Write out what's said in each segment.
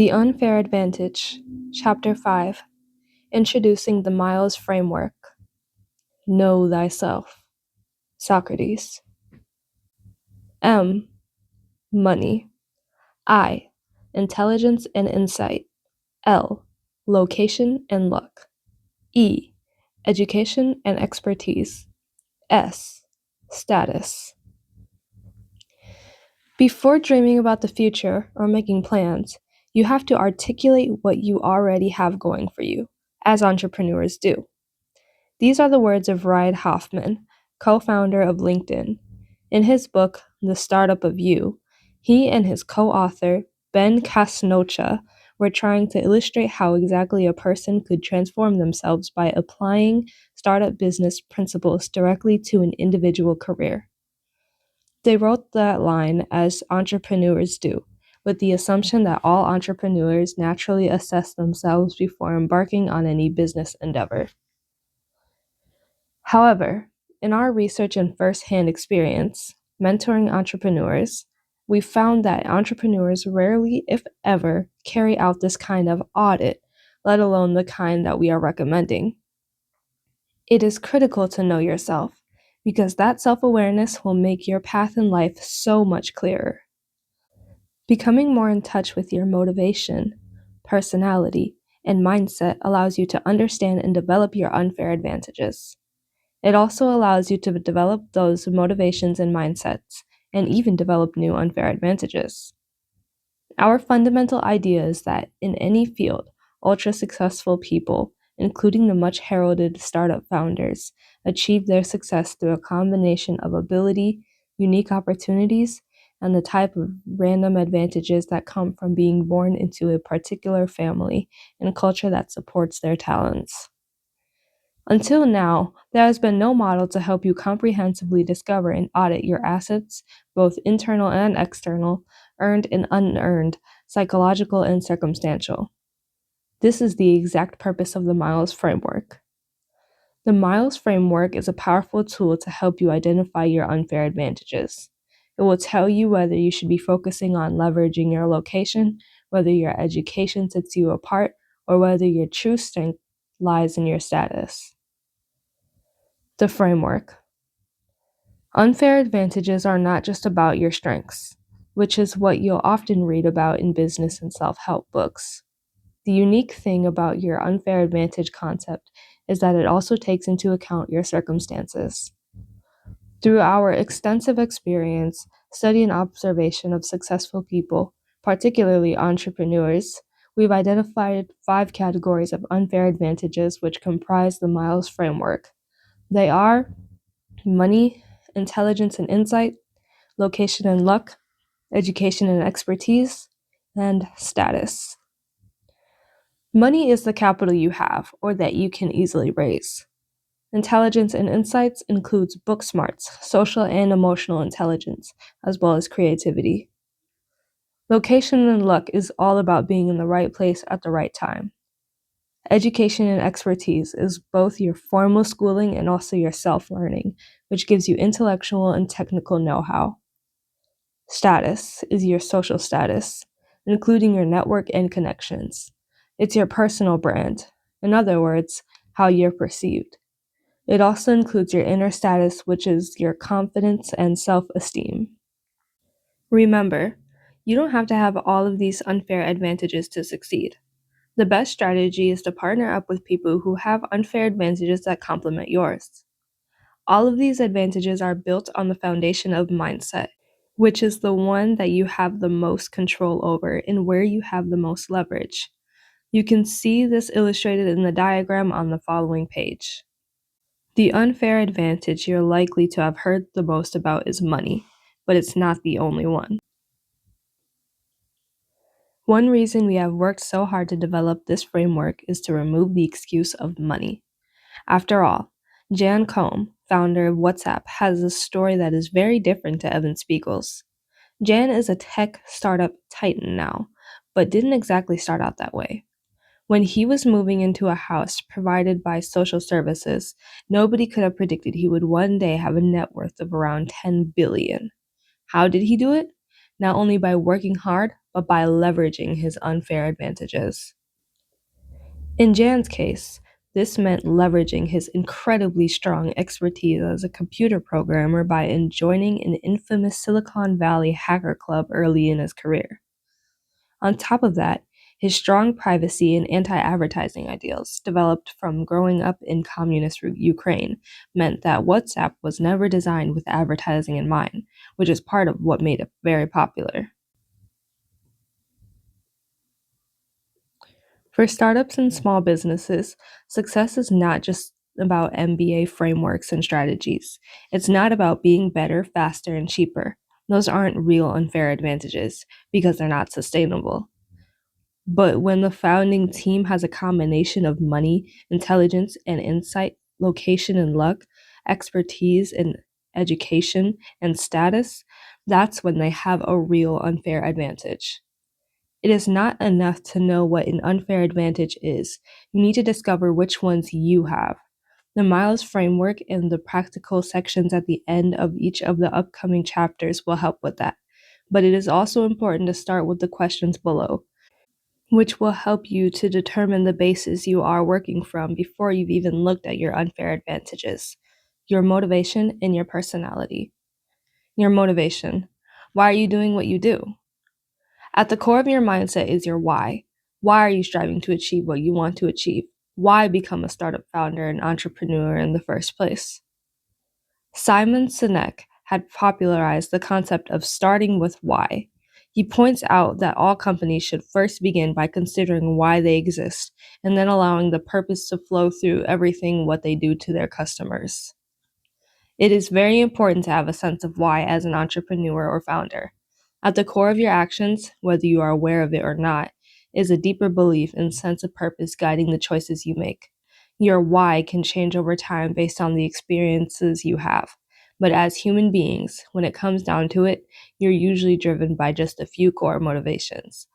The Unfair Advantage, Chapter 5, Introducing the Miles Framework. Know thyself. Socrates. M. Money. I. Intelligence and insight. L. Location and luck. E. Education and expertise. S. Status. Before dreaming about the future or making plans, you have to articulate what you already have going for you, as entrepreneurs do. These are the words of Reid Hoffman, co-founder of LinkedIn. In his book, The Startup of You, he and his co-author, Ben Casnocha, were trying to illustrate how exactly a person could transform themselves by applying startup business principles directly to an individual career. They wrote that line as entrepreneurs do, with the assumption that all entrepreneurs naturally assess themselves before embarking on any business endeavor. However, in our research and first-hand experience, mentoring entrepreneurs, we found that entrepreneurs rarely, if ever, carry out this kind of audit, let alone the kind that we are recommending. It is critical to know yourself, because that self-awareness will make your path in life so much clearer. Becoming more in touch with your motivation, personality, and mindset allows you to understand and develop your unfair advantages. It also allows you to develop those motivations and mindsets, and even develop new unfair advantages. Our fundamental idea is that in any field, ultra-successful people, including the much heralded startup founders, achieve their success through a combination of ability, unique opportunities, and the type of random advantages that come from being born into a particular family and culture that supports their talents. Until now, there has been no model to help you comprehensively discover and audit your assets, both internal and external, earned and unearned, psychological and circumstantial. This is the exact purpose of the Miles Framework. The Miles Framework is a powerful tool to help you identify your unfair advantages. It will tell you whether you should be focusing on leveraging your location, whether your education sets you apart, or whether your true strength lies in your status. The framework. Unfair advantages are not just about your strengths, which is what you'll often read about in business and self-help books. The unique thing about your unfair advantage concept is that it also takes into account your circumstances. Through our extensive experience, study, and observation of successful people, particularly entrepreneurs, we've identified 5 categories of unfair advantages which comprise the Miles Framework. They are money, intelligence and insight, location and luck, education and expertise, and status. Money is the capital you have, or that you can easily raise. Intelligence and insights includes book smarts, social and emotional intelligence, as well as creativity. Location and luck is all about being in the right place at the right time. Education and expertise is both your formal schooling and also your self-learning, which gives you intellectual and technical know-how. Status is your social status, including your network and connections. It's your personal brand, in other words, how you're perceived. It also includes your inner status, which is your confidence and self-esteem. Remember, you don't have to have all of these unfair advantages to succeed. The best strategy is to partner up with people who have unfair advantages that complement yours. All of these advantages are built on the foundation of mindset, which is the one that you have the most control over and where you have the most leverage. You can see this illustrated in the diagram on the following page. The unfair advantage you're likely to have heard the most about is money, but it's not the only one. One reason we have worked so hard to develop this framework is to remove the excuse of money. After all, Jan Koum, founder of WhatsApp, has a story that is very different to Evan Spiegel's. Jan is a tech startup titan now, but didn't exactly start out that way. When he was moving into a house provided by social services, nobody could have predicted he would one day have a net worth of around $10 billion. How did he do it? not only by working hard, but by leveraging his unfair advantages. In Jan's case, this meant leveraging his incredibly strong expertise as a computer programmer by joining an infamous Silicon Valley hacker club early in his career. On top of that, his strong privacy and anti-advertising ideals, developed from growing up in communist Ukraine, meant that WhatsApp was never designed with advertising in mind, which is part of what made it very popular. For startups and small businesses, success is not just about MBA frameworks and strategies. It's not about being better, faster, and cheaper. Those aren't real unfair advantages because they're not sustainable. But when the founding team has a combination of money, intelligence, and insight, location and luck, expertise and education, and status, that's when they have a real unfair advantage. It is not enough to know what an unfair advantage is. You need to discover which ones you have. The Miles framework and the practical sections at the end of each of the upcoming chapters will help with that. But it is also important to start with the questions below, which will help you to determine the basis you are working from before you've even looked at your unfair advantages, your motivation, and your personality. Your motivation. Why are you doing what you do? At the core of your mindset is your why. Why are you striving to achieve what you want to achieve? Why become a startup founder and entrepreneur in the first place? Simon Sinek had popularized the concept of starting with why. He points out that all companies should first begin by considering why they exist and then allowing the purpose to flow through everything what they do to their customers. It is very important to have a sense of why as an entrepreneur or founder. At the core of your actions, whether you are aware of it or not, is a deeper belief and sense of purpose guiding the choices you make. Your why can change over time based on the experiences you have. But as human beings, when it comes down to it, you're usually driven by just a few core motivations.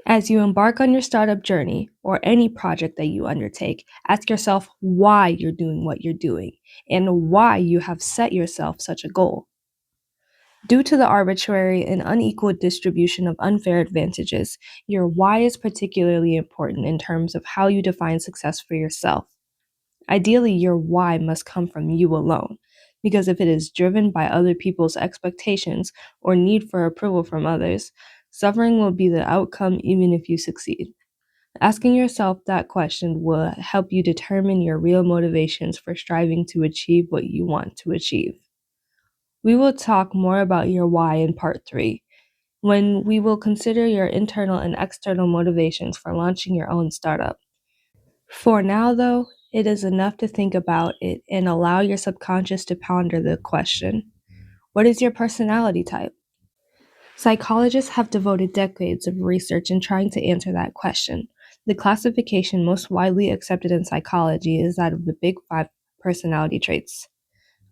As you embark on your startup journey or any project that you undertake, ask yourself why you're doing what you're doing and why you have set yourself such a goal. Due to the arbitrary and unequal distribution of unfair advantages, your why is particularly important in terms of how you define success for yourself. Ideally, your why must come from you alone, because if it is driven by other people's expectations or need for approval from others, suffering will be the outcome even if you succeed. Asking yourself that question will help you determine your real motivations for striving to achieve what you want to achieve. We will talk more about your why in part 3, when we will consider your internal and external motivations for launching your own startup. For now, though, it is enough to think about it and allow your subconscious to ponder the question. What is your personality type? Psychologists have devoted decades of research in trying to answer that question. The classification most widely accepted in psychology is that of the Big Five personality traits.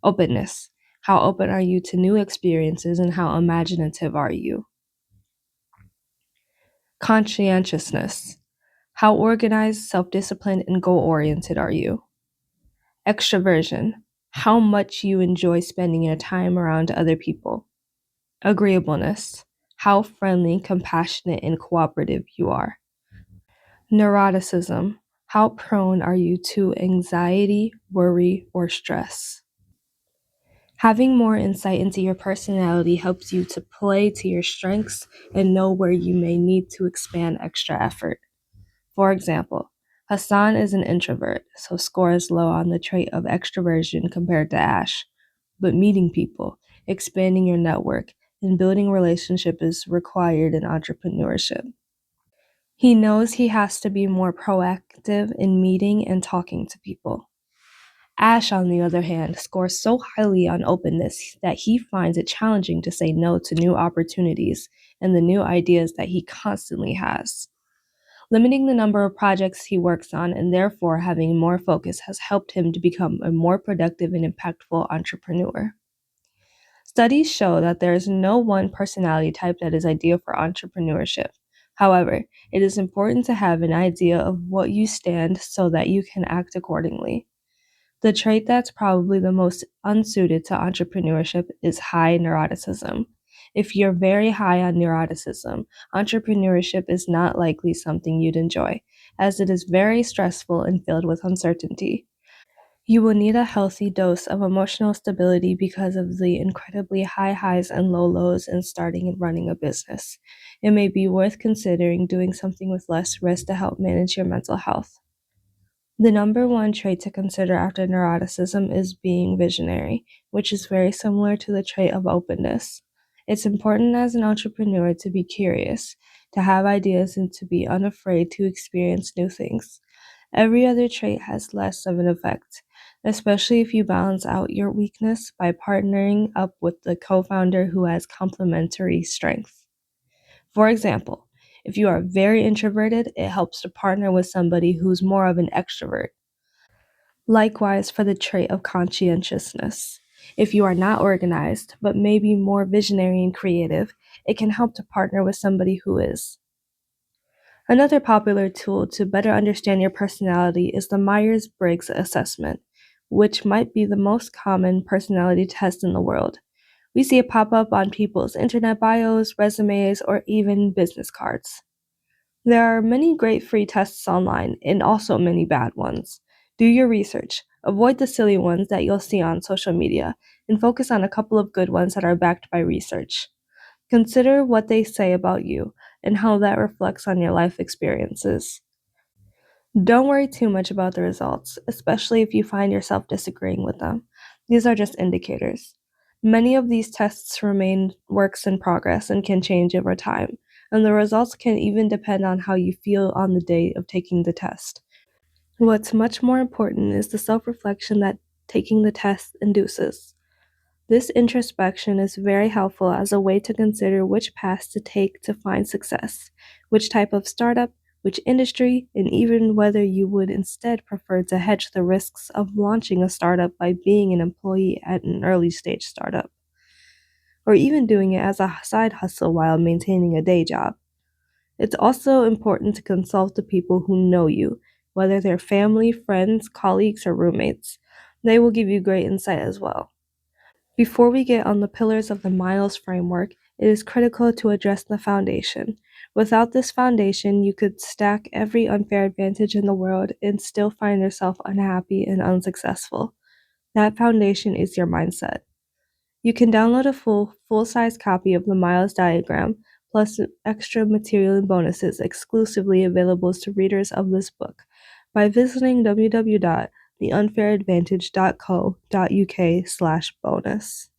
Openness. How open are you to new experiences and how imaginative are you? Conscientiousness. How organized, self-disciplined, and goal-oriented are you? Extroversion. How much you enjoy spending your time around other people. Agreeableness. How friendly, compassionate, and cooperative you are. Neuroticism. How prone are you to anxiety, worry, or stress? Having more insight into your personality helps you to play to your strengths and know where you may need to expand extra effort. For example, Hassan is an introvert, so scores low on the trait of extroversion compared to Ash. But meeting people, expanding your network, and building relationship is required in entrepreneurship. He knows he has to be more proactive in meeting and talking to people. Ash, on the other hand, scores so highly on openness that he finds it challenging to say no to new opportunities and the new ideas that he constantly has. Limiting the number of projects he works on and therefore having more focus has helped him to become a more productive and impactful entrepreneur. Studies show that there is no one personality type that is ideal for entrepreneurship. However, it is important to have an idea of what you stand so that you can act accordingly. The trait that's probably the most unsuited to entrepreneurship is high neuroticism. If you're very high on neuroticism, entrepreneurship is not likely something you'd enjoy, as it is very stressful and filled with uncertainty. You will need a healthy dose of emotional stability because of the incredibly high highs and low lows in starting and running a business. It may be worth considering doing something with less risk to help manage your mental health. The number one trait to consider after neuroticism is being visionary, which is very similar to the trait of openness. It's important as an entrepreneur to be curious, to have ideas, and to be unafraid to experience new things. Every other trait has less of an effect, especially if you balance out your weakness by partnering up with the co founder who has complementary strengths. For example, if you are very introverted, it helps to partner with somebody who's more of an extrovert. Likewise, for the trait of conscientiousness. If you are not organized, but maybe more visionary and creative, it can help to partner with somebody who is. Another popular tool to better understand your personality is the Myers Briggs assessment, which might be the most common personality test in the world. We see it pop up on people's internet bios, resumes, or even business cards. There are many great free tests online and also many bad ones. Do your research, avoid the silly ones that you'll see on social media, and focus on a couple of good ones that are backed by research. Consider what they say about you and how that reflects on your life experiences. Don't worry too much about the results, especially if you find yourself disagreeing with them. These are just indicators. Many of these tests remain works in progress and can change over time, and the results can even depend on how you feel on the day of taking the test. What's much more important is the self reflection that taking the test induces. This introspection is very helpful as a way to consider which path to take to find success, which type of startup, which industry, and even whether you would instead prefer to hedge the risks of launching a startup by being an employee at an early stage startup, or even doing it as a side hustle while maintaining a day job. It's also important to consult the people who know you, whether they're family, friends, colleagues, or roommates. They will give you great insight as well. Before we get on the pillars of the Miles framework, it is critical to address the foundation. Without this foundation, you could stack every unfair advantage in the world and still find yourself unhappy and unsuccessful. That foundation is your mindset. You can download a full-size copy of the Miles diagram, plus extra material and bonuses exclusively available to readers of this book by visiting www.theunfairadvantage.co.uk/bonus.